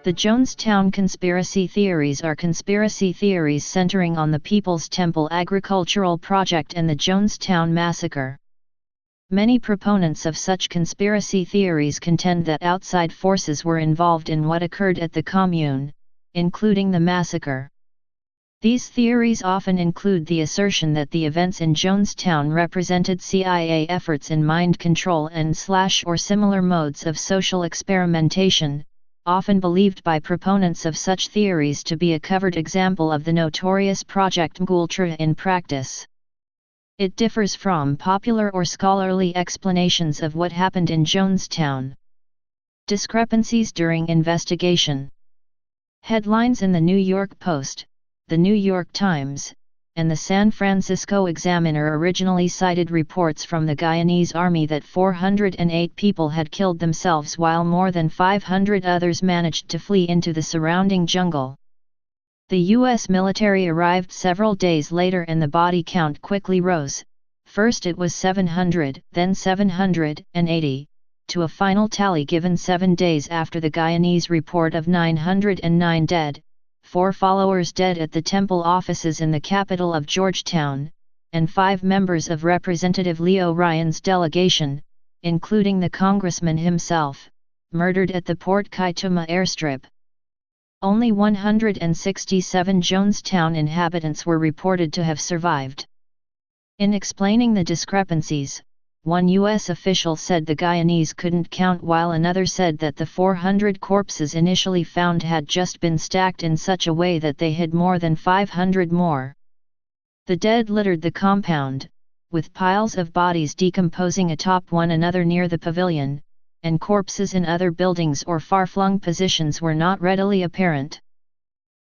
The Jonestown conspiracy theories are conspiracy theories centering on the People's Temple agricultural project and the Jonestown massacre. Many proponents of such conspiracy theories contend that outside forces were involved in what occurred at the commune, including the massacre. These theories often include the assertion that the events in Jonestown represented CIA efforts in mind control and/or similar modes of social experimentation, often believed by proponents of such theories to be a covered example of the notorious Project MKULTRA in practice. It differs from popular or scholarly explanations of what happened in Jonestown. Discrepancies during investigation. Headlines in the New York Post, the New York Times, and the San Francisco Examiner originally cited reports from the Guyanese army that 408 people had killed themselves while more than 500 others managed to flee into the surrounding jungle. The U.S. military arrived several days later and the body count quickly rose. First it was 700, then 780, to a final tally given 7 days after the Guyanese report of 909 dead. 4 followers dead at the temple offices in the capital of Georgetown, and 5 members of Representative Leo Ryan's delegation, including the congressman himself, murdered at the Port Kaituma airstrip. Only 167 Jonestown inhabitants were reported to have survived. In explaining the discrepancies, one U.S. official said the Guyanese couldn't count while another said that the 400 corpses initially found had just been stacked in such a way that they hid more than 500 more. The dead littered the compound, with piles of bodies decomposing atop one another near the pavilion, and corpses in other buildings or far-flung positions were not readily apparent.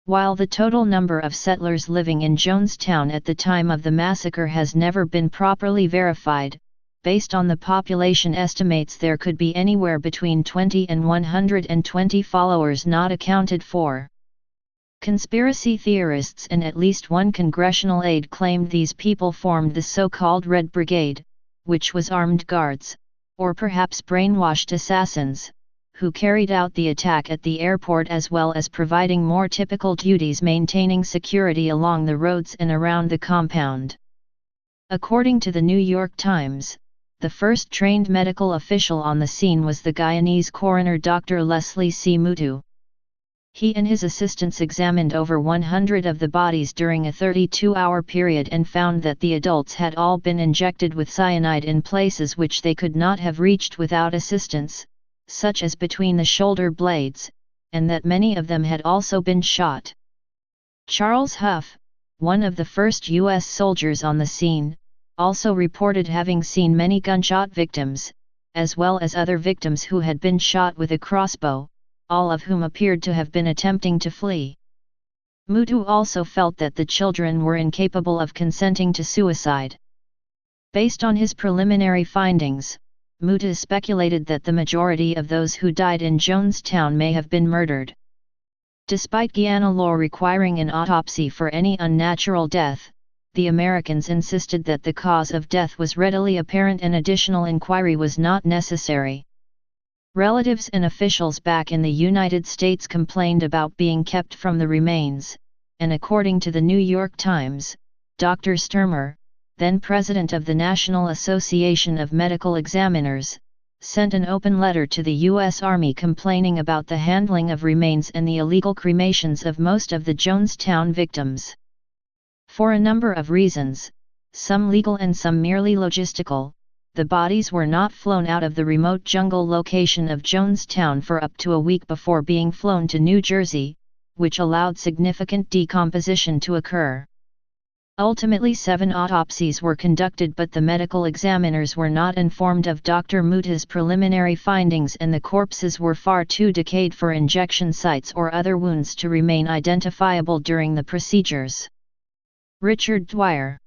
While the total number of settlers living in Jonestown at the time of the massacre has never been properly verified, based on the population estimates there could be anywhere between 20 and 120 followers not accounted for. Conspiracy theorists and at least one congressional aide claimed these people formed the so-called Red Brigade, which was armed guards, or perhaps brainwashed assassins, who carried out the attack at the airport as well as providing more typical duties maintaining security along the roads and around the compound. According to the New York Times, the first trained medical official on the scene was the Guyanese coroner Dr. Leslie C. Mutu. He and his assistants examined over 100 of the bodies during a 32-hour period and found that the adults had all been injected with cyanide in places which they could not have reached without assistance, such as between the shoulder blades, and that many of them had also been shot. Charles Huff, one of the first U.S. soldiers on the scene, also reported having seen many gunshot victims, as well as other victims who had been shot with a crossbow, all of whom appeared to have been attempting to flee. Mutu also felt that the children were incapable of consenting to suicide. Based on his preliminary findings, Mutu speculated that the majority of those who died in Jonestown may have been murdered. Despite Guyana law requiring an autopsy for any unnatural death, the Americans insisted that the cause of death was readily apparent and additional inquiry was not necessary. Relatives and officials back in the United States complained about being kept from the remains, and according to the New York Times, Dr. Sturmer, then president of the National Association of Medical Examiners, sent an open letter to the U.S. Army complaining about the handling of remains and the illegal cremations of most of the Jonestown victims. For a number of reasons, some legal and some merely logistical, the bodies were not flown out of the remote jungle location of Jonestown for up to a week before being flown to New Jersey, which allowed significant decomposition to occur. Ultimately 7 autopsies were conducted, but the medical examiners were not informed of Dr. Mutu's preliminary findings and the corpses were far too decayed for injection sites or other wounds to remain identifiable during the procedures. Richard Dwyer.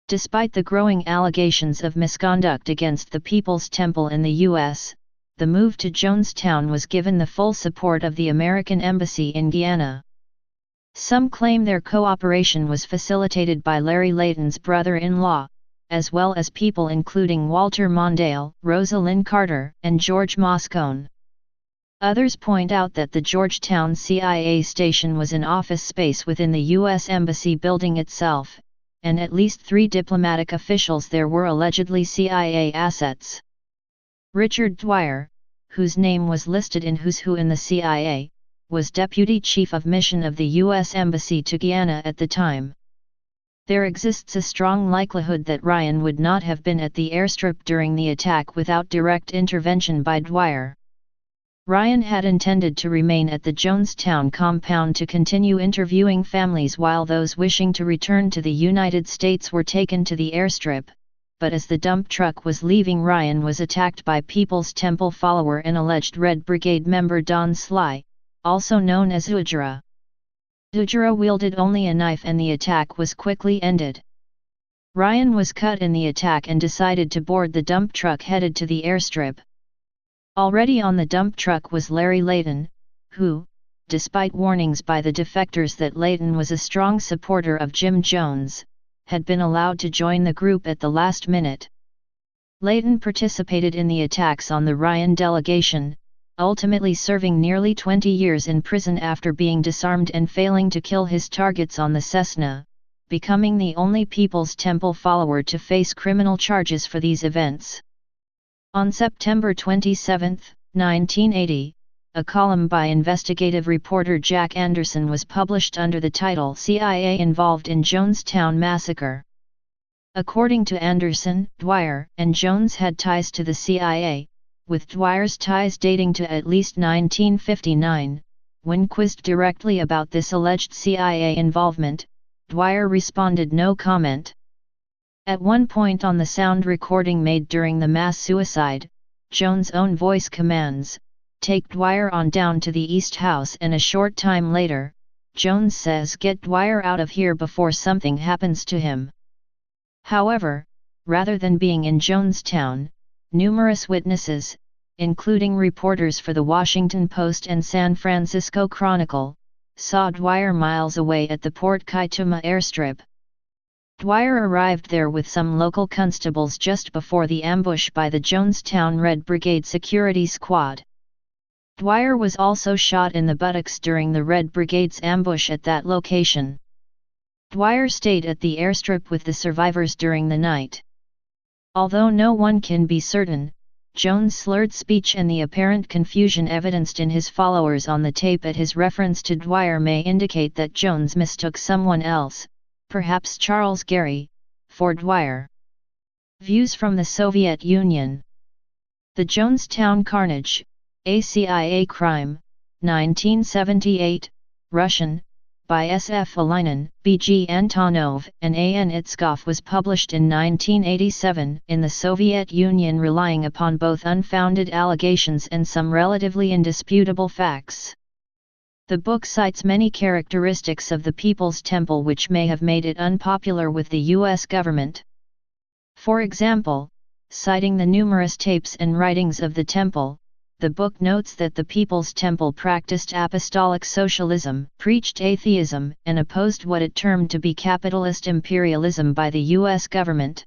Despite the growing allegations of misconduct against the People's Temple in the U.S., the move to Jonestown was given the full support of the American Embassy in Guyana. Some claim their cooperation was facilitated by Larry Layton's brother-in-law, as well as people including Walter Mondale, Rosa Lynn Carter, and George Moscone. Others point out that the Georgetown CIA station was an office space within the U.S. Embassy building itself, and at least 3 diplomatic officials there were allegedly CIA assets. Richard Dwyer, whose name was listed in Who's Who in the CIA, was Deputy Chief of Mission of the U.S. Embassy to Guyana at the time. There exists a strong likelihood that Ryan would not have been at the airstrip during the attack without direct intervention by Dwyer. Ryan had intended to remain at the Jonestown compound to continue interviewing families while those wishing to return to the United States were taken to the airstrip, but as the dump truck was leaving, Ryan was attacked by People's Temple follower and alleged Red Brigade member Don Sly, also known as Ujra. Ujra wielded only a knife and the attack was quickly ended. Ryan was cut in the attack and decided to board the dump truck headed to the airstrip. Already on the dump truck was Larry Layton, who, despite warnings by the defectors that Layton was a strong supporter of Jim Jones, had been allowed to join the group at the last minute. Layton participated in the attacks on the Ryan delegation, ultimately serving nearly 20 years in prison after being disarmed and failing to kill his targets on the Cessna, becoming the only People's Temple follower to face criminal charges for these events. On September 27, 1980, a column by investigative reporter Jack Anderson was published under the title "CIA Involved in Jonestown Massacre." According to Anderson, Dwyer and Jones had ties to the CIA, with Dwyer's ties dating to at least 1959. When quizzed directly about this alleged CIA involvement, Dwyer responded no comment. At one point on the sound recording made during the mass suicide, Jones' own voice commands, "Take Dwyer on down to the East House," and a short time later, Jones says, "Get Dwyer out of here before something happens to him." However, rather than being in Jonestown, numerous witnesses, including reporters for the Washington Post and San Francisco Chronicle, saw Dwyer miles away at the Port Kaituma airstrip. Dwyer arrived there with some local constables just before the ambush by the Jonestown Red Brigade security squad. Dwyer was also shot in the buttocks during the Red Brigade's ambush at that location. Dwyer stayed at the airstrip with the survivors during the night. Although no one can be certain, Jones' slurred speech and the apparent confusion evidenced in his followers on the tape at his reference to Dwyer may indicate that Jones mistook someone else, perhaps Charles Gary, for Dwyer. Views from the Soviet Union. The Jonestown Carnage, a CIA Crime, 1978, Russian, by S.F. Alinin, B.G. Antonov, and A.N. Itskov was published in 1987 in the Soviet Union, relying upon both unfounded allegations and some relatively indisputable facts. The book cites many characteristics of the People's Temple which may have made it unpopular with the U.S. government. For example, citing the numerous tapes and writings of the temple, the book notes that the People's Temple practiced apostolic socialism, preached atheism, and opposed what it termed to be capitalist imperialism by the U.S. government.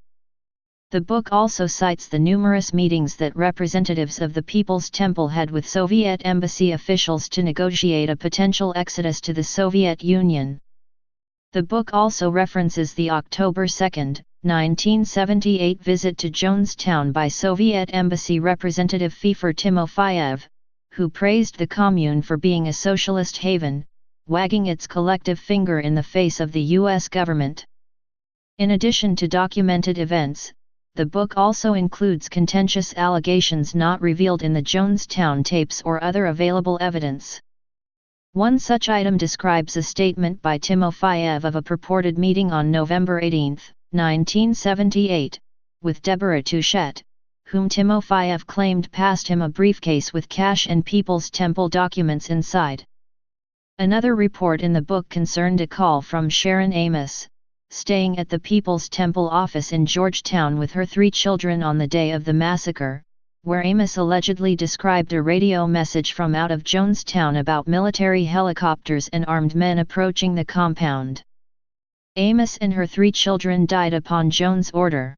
The book also cites the numerous meetings that representatives of the People's Temple had with Soviet embassy officials to negotiate a potential exodus to the Soviet Union. The book also references the October 2, 1978 visit to Jonestown by Soviet Embassy Representative Fefor Timofeyev, who praised the commune for being a socialist haven, wagging its collective finger in the face of the U.S. government. In addition to documented events, the book also includes contentious allegations not revealed in the Jonestown tapes or other available evidence. One such item describes a statement by Timofeyev of a purported meeting on November 18, 1978, with Deborah Touchette, whom Timofeyev claimed passed him a briefcase with cash and People's Temple documents inside. Another report in the book concerned a call from Sharon Amos, staying at the People's Temple office in Georgetown with her 3 children on the day of the massacre, where Amos allegedly described a radio message from out of Jonestown about military helicopters and armed men approaching the compound. Amos and her 3 children died upon Jones' order.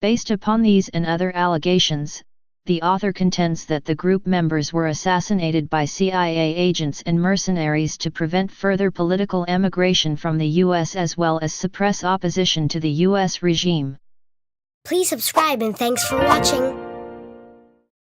Based upon these and other allegations, the author contends that the group members were assassinated by CIA agents and mercenaries to prevent further political emigration from the U.S. as well as suppress opposition to the U.S. regime. Please subscribe and thanks for watching.